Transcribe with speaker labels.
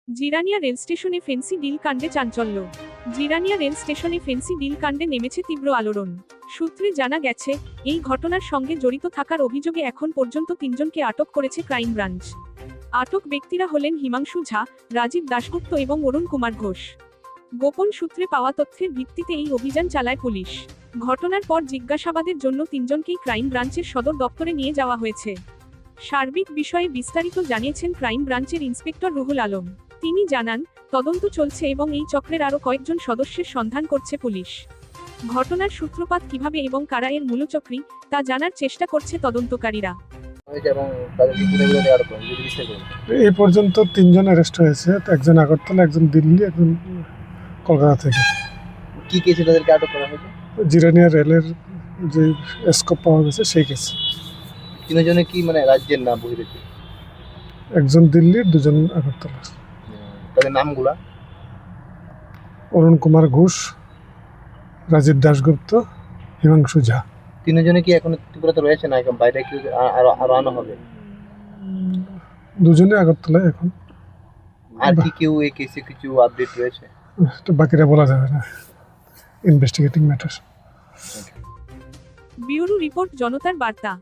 Speaker 1: Jirania rail স্টেশনে fancy deal কাণ্ডে চাঞ্চল্য। জিরানিয়া রেল স্টেশনে ফেন্সি ডিল কাণ্ডে নেমেছে তীব্র আলোড়ন। সূত্রে জানা গেছে, এই ঘটনার সঙ্গে জড়িত থাকার অভিযোগে এখন পর্যন্ত 3 জনকে আটক করেছে ক্রাইম ব্রাঞ্চ। আটক ব্যক্তিরা হলেন হিমাংশু ঝা, রাজীব দাশগুপ্ত এবং অরুণ কুমার ঘোষ। গোপন সূত্রে পাওয়া তথ্যের ভিত্তিতে এই অভিযান চালায় পুলিশ। ঘটনার পর জিজ্ঞাসাবাদের জন্য 3 জনকেই ক্রাইম ব্রাঞ্চের সদর দপ্তরে নিয়ে যাওয়া হয়েছে। সার্বিক বিষয়ে বিস্তারিত জানিয়েছেন ক্রাইম ব্রাঞ্চের ইন্সপেক্টর রুহুল আলম। তিনি জানান, তদন্ত চলছে এবং এই চক্রের আরও কয়েকজন সদস্যের সন্ধান করছে পুলিশ। ঘটনার সূত্রপাত কিভাবে এবং কারা এর মূলচক্রী, তা জানার চেষ্টা করছে তদন্তকারীরা।
Speaker 2: এই পর্যন্ত 3 জন অ্যারেস্ট হয়েছে, একজন আগরতলা, একজন দিল্লি, একজন কলকাতা থেকে।
Speaker 3: কি কেসে তাদেরকে আটক করা হয়েছে?
Speaker 2: জিরানিয়া রেলের যে স্কোপ পাওয়া গেছে সেই কেস।
Speaker 3: 3 জনে কি মানে রাজ্যের নাম বহিরেছে?
Speaker 2: একজন দিল্লির, 2 জন আগরতলা।
Speaker 3: তাদের নামগুলা?
Speaker 2: অরুণ কুমার ঘোষ, রাজীব দাশগুপ্ত, হিমাংশু ঝা।
Speaker 3: 3 জনে কি এখন ত্রিপুরাতে রয়েছে না এখন বাইরে কি আরো আনা হবে?
Speaker 2: 2 জনে আগরতলায় এখন।
Speaker 3: আর কি কেউ এই কেসে কিছু আপডেট রয়েছে?
Speaker 2: তো বাকিরা বলা যাবে না, ইনভেস্টিগেটিং ম্যাটার।
Speaker 1: ব্যুরো রিপোর্ট, জনতার বার্তা।